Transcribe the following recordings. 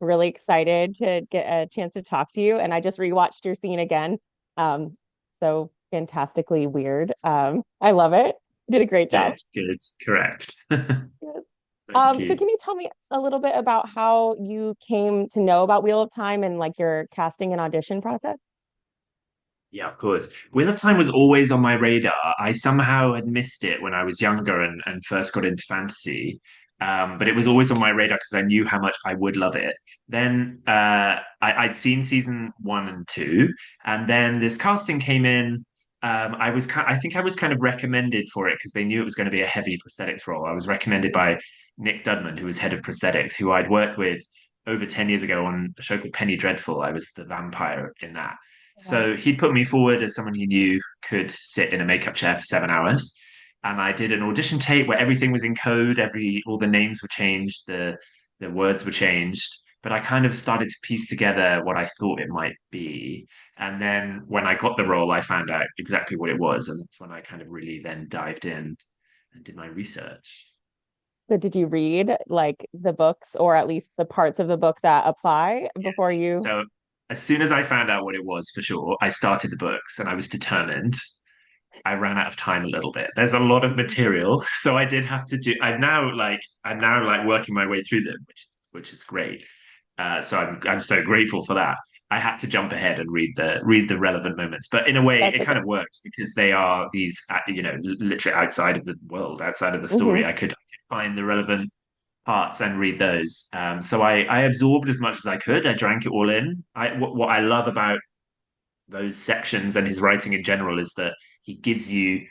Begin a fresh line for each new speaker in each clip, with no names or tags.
really excited to get a chance to talk to you. And I just rewatched your scene again. Um, so fantastically weird. I love it. Did a great job.
Good, good, correct.
Yes.
Thank
So
you.
can you tell me a little bit about how you came to know about Wheel of Time and like your casting and audition process?
Yeah, of course. Wheel of Time was always on my radar. I somehow had missed it when I was younger and first got into fantasy. But it was always on my radar because I knew how much I would love it. Then I'd seen season one and two, and then this casting came in. I think I was kind of recommended for it because they knew it was going to be a heavy prosthetics role. I was recommended by Nick Dudman, who was head of prosthetics, who I'd worked with over 10 years ago on a show called Penny Dreadful. I was the vampire in that.
Wow.
So he'd put me forward as someone he knew could sit in a makeup chair for 7 hours. And I did an audition tape where everything was in code, all the names were changed, the words were changed. But I kind of started to piece together what I thought it might be. And then when I got the role, I found out exactly what it was. And that's when I kind of really then dived in and did my research.
So did you read like the books or at least the parts of the book that apply before you?
So as soon as I found out what it was for sure, I started the books and I was determined. I ran out of time a little bit. There's a lot of material, so I did have to do. I'm now like working my way through them, which is great. So I'm so grateful for that. I had to jump ahead and read the relevant moments, but in a way,
That's
it kind
okay.
of works because they are these, literally outside of the world, outside of the story.
Hmm.
I could find the relevant parts and read those. So I absorbed as much as I could. I drank it all in. What I love about those sections and his writing in general is that he gives you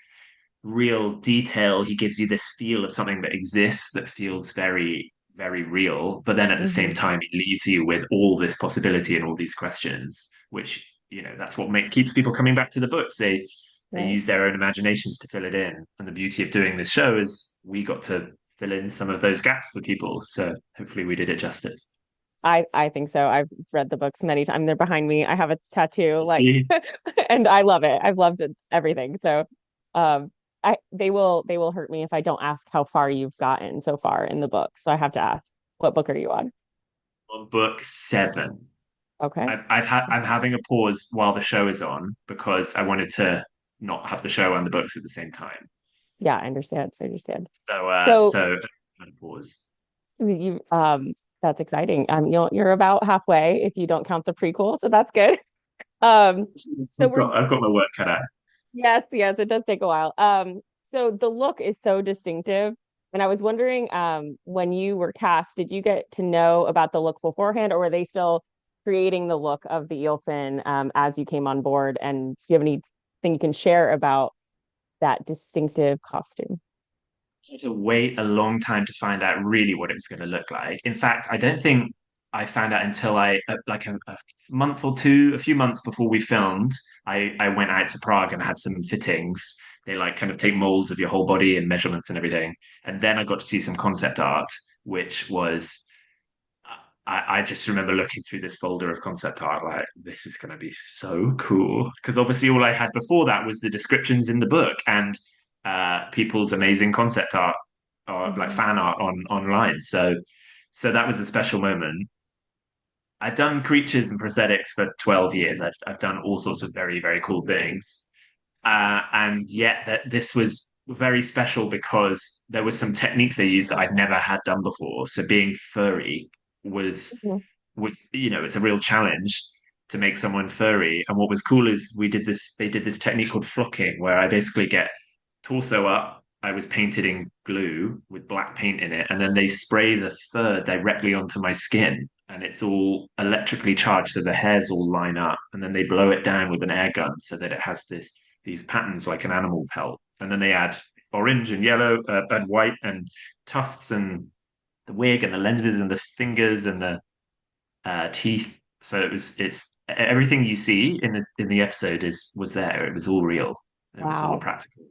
real detail. He gives you this feel of something that exists that feels very, very real. But then at the same
Hmm.
time, he leaves you with all this possibility and all these questions, which, that's what keeps people coming back to the books. They
Right.
use their own imaginations to fill it in. And the beauty of doing this show is we got to fill in some of those gaps for people. So hopefully we did it justice.
I think so. I've read the books many times. They're behind me. I have a tattoo,
You
like,
see?
and I love it. I've loved it, everything. So, I they will hurt me if I don't ask how far you've gotten so far in the book. So I have to ask, what book are you on?
On book seven.
Okay.
I'm having a pause while the show is on because I wanted to not have the show and the books at the same time.
Yeah, I understand. I understand. So
So kind of pause.
you that's exciting. You're about halfway if you don't count the prequel, so that's good. Um, so we're
I've got my work cut out.
Yes, yes, it does take a while. So the look is so distinctive. And I was wondering, when you were cast, did you get to know about the look beforehand, or were they still creating the look of the eelfin as you came on board? And do you have anything you can share about that distinctive costume?
I had to wait a long time to find out really what it was going to look like. In fact, I don't think I found out until a month or two, a few months before we filmed. I went out to Prague and had some fittings. They like kind of take molds of your whole body and measurements and everything. And then I got to see some concept art, which was I just remember looking through this folder of concept art, like, this is going to be so cool. Because obviously, all I had before that was the descriptions in the book and people's amazing concept art or like
Mhm.
fan art online. So that was a special moment. I've done creatures and prosthetics for 12 years. I've done all sorts of very, very cool things. And yet that this was very special because there were some techniques they used that I'd never had done before. So being furry was
Mhm.
it's a real challenge to make someone furry. And what was cool is they did this technique called flocking, where I basically get torso up. I was painted in glue with black paint in it, and then they spray the fur directly onto my skin, and it's all electrically charged, so the hairs all line up, and then they blow it down with an air gun so that it has these patterns like an animal pelt, and then they add orange and yellow and white and tufts and the wig and the lenses and the fingers and the teeth. So it's everything you see in the episode is was there. It was all real. It was all
Wow.
practical.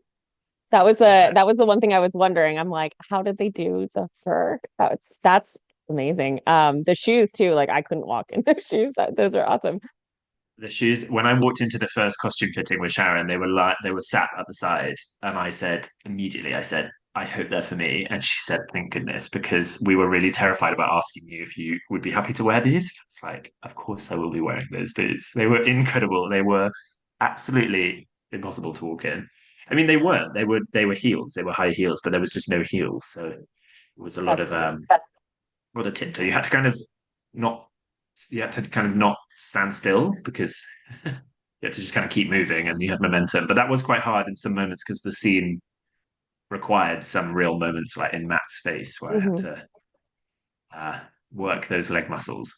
That
Yeah.
was the one thing I was wondering. I'm like, how did they do the fur? That's amazing. The shoes too, like I couldn't walk in the shoes. Those are awesome.
The shoes. When I walked into the first costume fitting with Sharon, they were sat at the side, and I said immediately, I said, I hope they're for me. And she said, thank goodness, because we were really terrified about asking you if you would be happy to wear these. It's like, of course I will be wearing those boots. They were incredible. They were absolutely impossible to walk in. I mean, they weren't. They were heels. They were high heels, but there was just no heels. So it was
That's
a lot of tiptoe. You had to kind of not you had to kind of not stand still because you had to just kind of keep moving and you had momentum. But that was quite hard in some moments because the scene required some real moments like in Matt's face where I had
mhm.
to uh, work those leg muscles.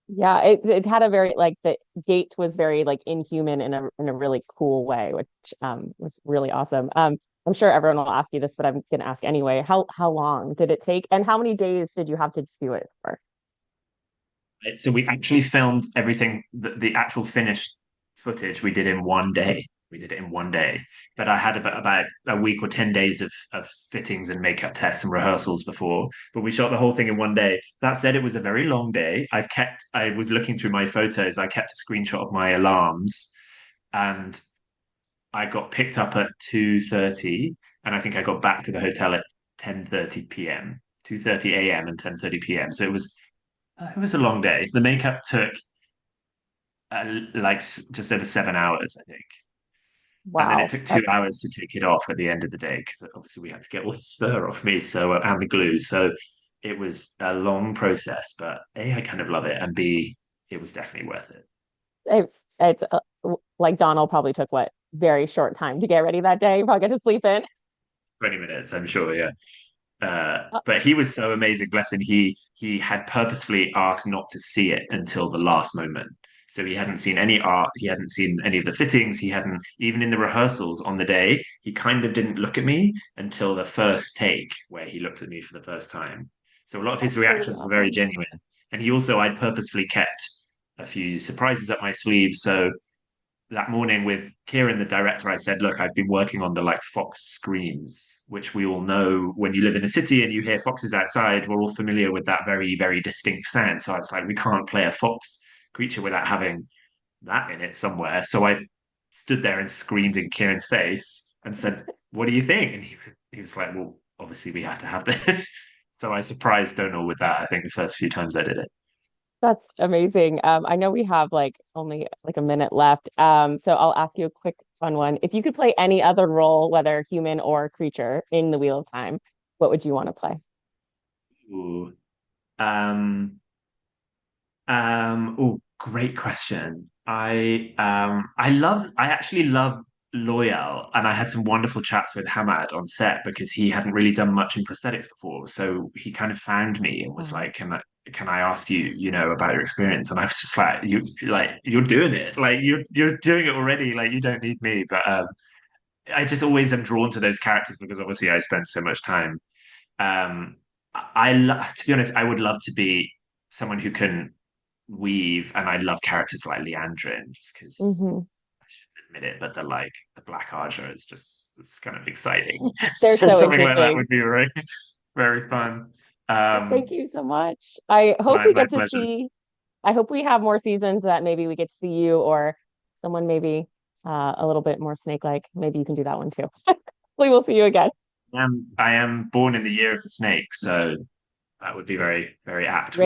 Yeah, it had a very like the gait was very like inhuman in a really cool way, which was really awesome. I'm sure everyone will ask you this, but I'm gonna ask anyway. How long did it take, and how many days did you have to do it for?
Right? So we actually filmed everything, the actual finished footage we did in one day. We did it in one day. But I had about a week or 10 days of fittings and makeup tests and rehearsals before. But we shot the whole thing in one day. That said, it was a very long day. I was looking through my photos, I kept a screenshot of my alarms and I got picked up at 2:30 and I think I got back to the hotel at 10:30 p.m., 2:30 a.m. and 10:30 p.m. So it was a long day. The makeup took like just over 7 hours, I think. And then it
Wow,
took two
that's
hours to take it off at the end of the day because obviously we had to get all the fur off me, so and the glue. So it was a long process, but A, I kind of love it, and B, it was definitely worth it.
it's like Donald probably took what very short time to get ready that day. You probably get to sleep in.
20 minutes, I'm sure, yeah.
Uh,
But he was so amazing, bless him. He had purposefully asked not to see it until the last moment. So he hadn't seen any art, he hadn't seen any of the fittings, he hadn't even in the rehearsals on the day, he kind of didn't look at me until the first take where he looked at me for the first time. So a lot of his
that's really
reactions were very
awesome.
genuine. And he also I'd purposefully kept a few surprises up my sleeve. So that morning with Kieran, the director, I said, look, I've been working on the like fox screams, which we all know when you live in a city and you hear foxes outside, we're all familiar with that very, very distinct sound. So I was like, we can't play a fox creature without having that in it somewhere. So I stood there and screamed in Kieran's face and said, what do you think? And he was like, well, obviously we have to have this. So I surprised Donal with that, I think, the first few times I did it.
That's amazing. I know we have like only like a minute left. So I'll ask you a quick fun one. If you could play any other role, whether human or creature, in the Wheel of Time, what would you want to play?
Ooh. Oh, great question. I actually love Loyal, and I had some wonderful chats with Hamad on set because he hadn't really done much in prosthetics before. So he kind of found me and was
Oh,
like, can I ask you, about your experience? And I was just like you're doing it. Like you're doing it already. Like you don't need me. But I just always am drawn to those characters because obviously I spend so much time. Um to be honest, I would love to be someone who can weave, and I love characters like Leandrin, just because
hmm.
I shouldn't admit it, but the Black Archer is just it's kind of exciting.
They're
So
so
something like that
interesting.
would be very, very fun.
Well, thank
Um,
you so much. I hope
my
we
my
get to
pleasure.
see, I hope we have more seasons that maybe we get to see you or someone maybe a little bit more snake-like. Maybe you can do that one too. We will see you again.
I am born in the year of the snake, so that would be very, very apt.